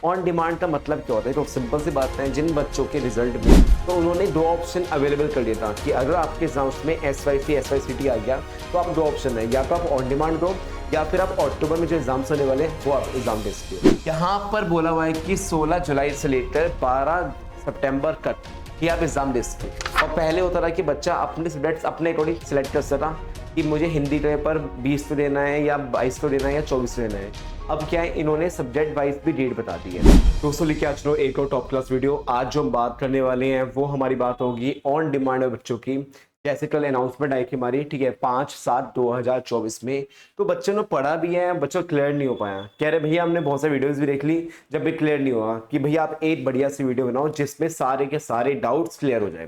On demand का मतलब क्या होता है? तो सिंपल सी बात है, जिन बच्चों के रिजल्ट में तो उन्होंने दो ऑप्शन अवेलेबल कर दिया था कि अगर आपके एग्जाम्स में SYC आ गया तो आप दो ऑप्शन है, या तो आप ऑन डिमांड दो या फिर आप अक्टूबर में जो एग्जाम्स होने वाले हैं वो आप एग्जाम दे सकते हो। यहाँ पर बोला हुआ है कि 16 जुलाई से लेकर 12 सितंबर तक कि आप एग्जाम दे सकते हो। और पहले होता था कि बच्चा अपने सब्जेक्ट्स अपने अकॉर्डिंग सिलेक्ट कर सकता कि मुझे हिंदी के पर 20 तो देना है या 22 तो देना है या 24 देना है। अब क्या है, इन्होंने सब्जेक्ट वाइज भी डेट बता दी है। दोस्तों लेके आ चलो एक और टॉप क्लास वीडियो। आज जो हम बात करने वाले हैं वो हमारी बात होगी ऑन डिमांड बच्चों की। जैसे कल अनाउंसमेंट आई कि हमारी, ठीक है, 5/7/2024 में, तो बच्चों ने पढ़ा भी है, बच्चों क्लियर नहीं हो पाया। कह रहे भैया हमने बहुत सारी वीडियोस भी देख ली, जब भी क्लियर नहीं हुआ कि भैया आप एक बढ़िया सी वीडियो बनाओ जिसमें सारे के सारे डाउट्स क्लियर हो जाए।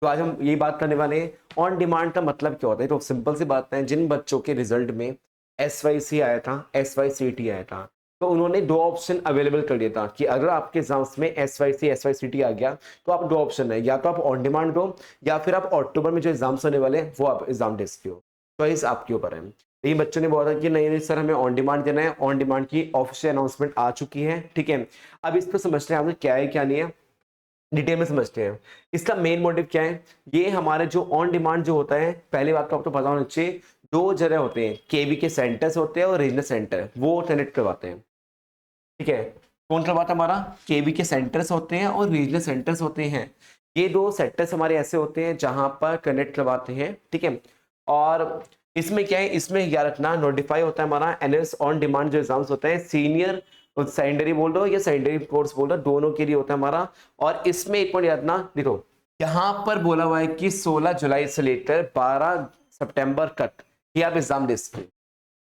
तो आज हम यही बात करने वाले हैं ऑन डिमांड का मतलब क्या होता है। तो सिंपल सी बात है, जिन बच्चों के रिजल्ट में SYC आया था, SYCT आया था, तो उन्होंने दो ऑप्शन अवेलेबल कर दिया था कि अगर आपके एग्जाम्स में SYC आ गया तो आप दो ऑप्शन है, या तो आप ऑन डिमांड दो या फिर आप अक्टूबर में जो एग्जाम्स होने वाले हैं वो आप एग्जाम दे सकते हो। चॉइस आपके ऊपर है। लेकिन बच्चों ने बोला था कि नहीं नहीं सर, हमें ऑन डिमांड देना है। ऑन डिमांड की ऑफिशियल अनाउंसमेंट आ चुकी है, ठीक है। अब इस पर समझते हैं आपने क्या है क्या नहीं है, डिटेल में समझते हैं। इसका मेन मोटिव क्या है, ये हमारे जो ऑन डिमांड जो होता है, पहली बात तो आपको पता होना चाहिए, दो जगह होते हैं, केवी के सेंटर्स होते हैं और रीजनल सेंटर, वो कनेक्ट करवाते हैं, ठीक है। कौन करवाता है? हमारा केवी के सेंटर्स होते हैं और रीजनल सेंटर्स होते हैं। ये दो सेक्टर्स हमारे ऐसे होते हैं जहां पर कनेक्ट करवाते हैं, ठीक है। और इसमें क्या है, इसमें याद रखना, नोटिफाई होता है हमारा एनएस ऑन डिमांड जो एग्जाम्स होते हैं, सीनियर सेकेंडरी बोल दो या सेकेंडरी कोर्स बोल दो, दोनों के लिए होता है हमारा। और इसमें एक पॉइंट याद रखना, देखो यहाँ पर बोला हुआ है कि 16 जुलाई से लेकर 12 सितंबर तक ही आप एग्जाम दे सकते हो।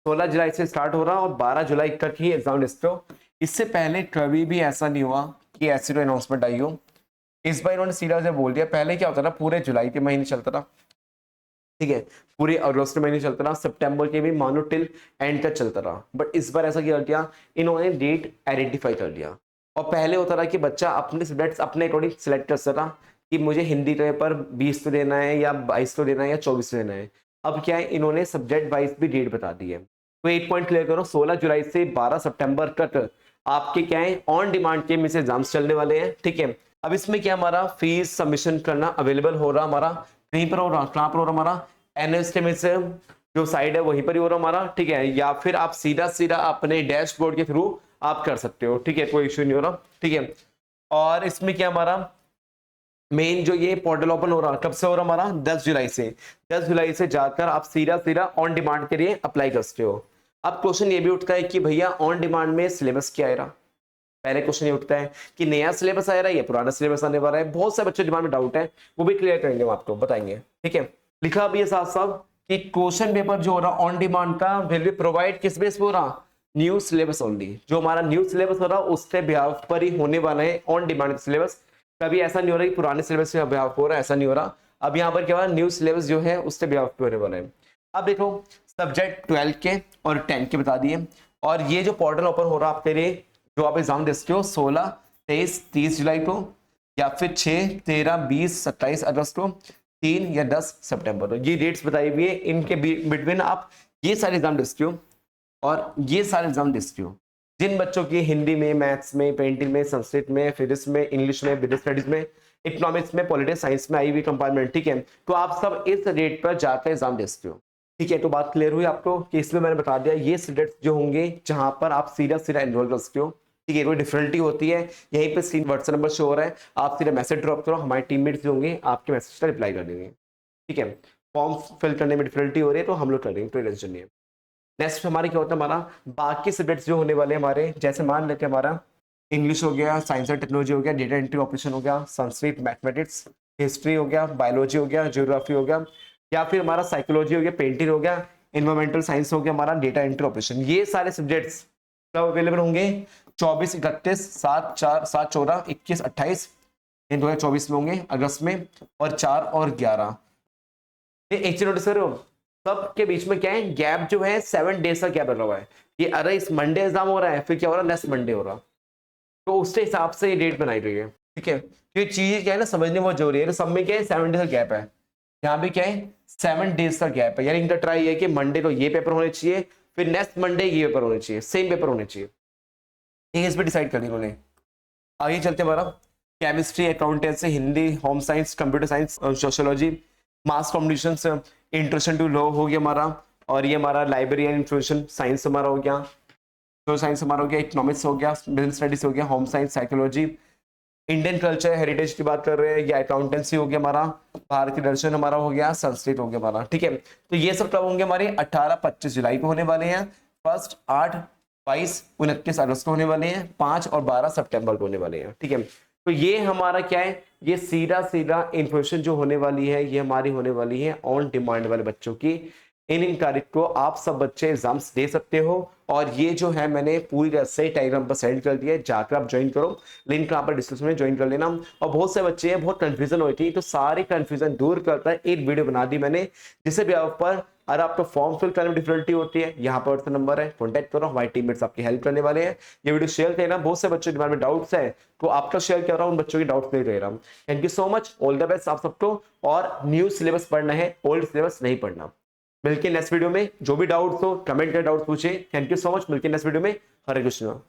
16 जुलाई से स्टार्ट हो रहा और 12 जुलाई तक ही एग्जाम दे सकते हो। इससे पहले कभी भी ऐसा नहीं हुआ कि ऐसी कोई अनाउंसमेंट आई हो। इस बार इन्होंने सीधा से बोल दिया। पहले क्या होता था, पूरे जुलाई के महीने चलता था, ठीक है, पूरे अगस्त के महीने चलता रहा, सितंबर के भी मानो टिल एंड तक चलता रहा। बट इस बार ऐसा क्या किया, इन्होंने डेट आइडेंटिफाई कर लिया। और पहले होता रहा कि बच्चा अपने सब्जेक्ट्स अपने अकॉर्डिंग सिलेक्ट कर सकता कि मुझे हिंदी के पर 20 तो देना है या 22 तो देना है या 24 देना है। अब क्या है, इन्होंने सब्जेक्ट वाइज भी डेट बता दी है। तो एक पॉइंट क्लियर करो, 16 जुलाई से 12 सितंबर तक आपके क्या है, ऑन डिमांड के मिस एग्जाम्स चलने वाले हैं, ठीक है। अब इसमें क्या हमारा फीस सबमिशन करना अवेलेबल हो रहा हमारा, कहीं पर हो रहा, कहाँ पर हो रहा हमारा, एनएसटी में से जो साइड है वहीं पर ही हो रहा हमारा, ठीक है। या फिर आप सीधा सीधा अपने डैशबोर्ड के थ्रू आप कर सकते हो, ठीक है, कोई इश्यू नहीं हो रहा, ठीक है। और इसमें क्या हमारा मेन जो ये पोर्टल ओपन हो रहा, कब से हो रहा हमारा, 10 जुलाई से। 10 जुलाई से जाकर आप सीधा सीधा ऑन डिमांड के लिए अप्लाई कर सकते हो। अब क्वेश्चन ये भी उठता है कि भैया ऑन डिमांड में सिलेबस क्या आएगा। पहले क्वेश्चन ये उठता है कि नया सिलेबस आ रहा है या पुराना सिलेबस आने वाला है। बहुत सारे बच्चों दिमाग में डाउट है, वो भी क्लियर करेंगे, हम आपको बताएंगे, ठीक है। लिखा भी है साथ साथ कि क्वेश्चन पेपर जो हो रहा ऑन डिमांड का विल बी प्रोवाइड किस बेस पे हो रहा, न्यू सिलेबस ओनली। जो हमारा न्यू सिलेबस हो रहा उसके बिहाफ पर ही होने वाला है ऑन डिमांड सिलेबस। कभी ऐसा नहीं हो रहा कि पुराने सिलेबस के बिहाफ हो रहा है, ऐसा नहीं हो रहा। अब यहाँ पर क्या हो रहा है, न्यू सिलेबस जो है उसके बिहाफ पे होने वाला है। अब देखो सब्जेक्ट 12 के और 10 के बता दिए। और ये जो पोर्टल ओपन हो रहा है आपके लिए, जो आप एग्जाम दे सकते हो 16, 23, 30 जुलाई को, या फिर 6, 13, 20, 27 अगस्त को, 3 या 10 सितंबर को। ये डेट्स बताई हुई है, इनके बिटवीन आप ये सारे एग्जाम दे सकते हो और ये सारे एग्जाम दे सकते हो। जिन बच्चों की हिंदी में, मैथ्स में, पेंटिंग में, संस्कृत में, फिजिक्स में, इंग्लिश में, बिजनेस स्टडीज में, इकोनॉमिक्स में, पॉलिटिक्स साइंस में आई हुई कंपार्टमेंट, ठीक है, तो आप सब इस डेट पर जाकर एग्जाम दे सकते हो, ठीक है। तो बात क्लियर हुई आपको कि इसमें मैंने बता दिया ये सब्जेक्ट जो होंगे जहां पर आप सीधा सीधा एनरोल कर सकते हो, ठीक है। कोई डिफिकल्टी होती है, यहीं पे स्क्रीन व्हाट्सएप नंबर शो हो रहा है, आप सीधा मैसेज ड्रॉप करो, हमारे टीममेट्स जो होंगे आपके मैसेज का रिप्लाई कर देंगे, ठीक है। फॉर्म फिल करने में डिफिकल्टी हो रही है तो हम लोग कर देंगे, कोई टेंशन नहीं है। नेक्स्ट हमारे क्या होता है, हमारा बाकी सब्जेक्ट्स जो होने वाले हमारे, जैसे मान लेते हैं हमारा इंग्लिश हो गया, साइंस एंड टेक्नोलॉजी हो गया, डेटा एंट्री ऑपरेशन हो गया, संस्कृत, मैथमेटिक्स, हिस्ट्री हो गया, बायोलॉजी हो गया, ज्योग्राफी हो गया, या फिर हमारा साइकोलॉजी हो गया, पेंटिंग हो गया, इन्वायरमेंटल साइंस हो गया, हमारा डेटा एंट्री ऑपरेशन। ये सारे सब्जेक्ट्स कब अवेलेबल होंगे, 24, 31, 7, 4, 7, 14, 21, 28 इन 2024 में होंगे अगस्त में, और 4 और 11। ये एक चीज नोटिस करो, सब के बीच में क्या है, गैप जो है 7 डेज का गैप बना हुआ है। ये अरे इस मंडे एग्जाम हो रहा है, फिर क्या हो रहा है, नेक्स्ट मंडे हो रहा, तो उसके हिसाब से ये डेट बनाई गई है, ठीक है। ये चीज क्या है ना, समझने में बहुत जरूरी है। तो सब में क्या है, 7 डेज का गैप है, यहाँ पे क्या है 7 डेज का गैप है। यानी इनका ट्राई है कि मंडे को ये पेपर होने चाहिए, फिर नेक्स्ट मंडे ये पेपर होने चाहिए, सेम पेपर होने चाहिए, ठीक है। इस पर डिसाइड कर दी उन्होंने, आगे चलते हमारा chemistry, accountancy, Hindi, home science, computer science, sociology, mass communication, introduction to law हो गया हमारा, और ये हमारा लाइब्रेरी एंड इंफॉर्मेशन साइंस हमारा हो गया, सोशल साइंस हमारा हो गया, इकोनॉमिक्स हो गया, बिजनेस स्टडीज हो गया, home science, psychology, Indian culture heritage की बात कर रहे हैं, या अकाउंटेंसी हो गया हमारा, भारतीय दर्शन हमारा हो गया, संस्कृत हो गया हमारा। ठीक है, तो ये सब कब होंगे हमारे 18-25 जुलाई को होने वाले हैं। फर्स्ट 8, 22, 29 अगस्त को होने वाले हैं, 5 और 12 सितंबर को होने वाले हैं। ठीक है, तो ये हमारा क्या है, ये सीधा सीधा इंफॉर्मेशन जो होने वाली है ये हमारी होने वाली है ऑन डिमांड वाले बच्चों की। इन तारीख को आप सब बच्चे एग्जाम्स दे सकते हो, और ये जो है मैंने पूरी तरह से टेलीग्राम पर सेंड कर दिया है, जाकर आप ज्वाइन करो, लिंक यहाँ पर डिस्क्रिप्शन में ज्वाइन कर लेना। और बहुत से बच्चे हैं, बहुत कंफ्यूजन हुई थी, तो सारी कंफ्यूजन दूर करता है एक वीडियो बना दी मैंने, जिससे भी आप पर अगर आपको फॉर्म फिल करने में डिफिकल्टी होती है, यहाँ पर व्हाट्सएप नंबर है, कॉन्टैक्ट करो, हमारे टीममेट्स आपकी हेल्प करने वाले हैं। ये वीडियो शेयर करना, बहुत से बच्चों के बारे में डाउट्स है, तो आपका शेयर कर रहा हूँ, उन बच्चों के डाउट्स नहीं ले रहा हूँ। Thank you so much, all the best आप सबको। और न्यू सिलेबस पढ़ना है, ओल्ड सिलेबस नहीं पढ़ना। मिलके नेक्स्ट वीडियो में, जो भी डाउट्स हो कमेंट कर डाउट्स पूछे। थैंक यू सो मच, मिलके नेक्स्ट वीडियो में। हरे कृष्णा।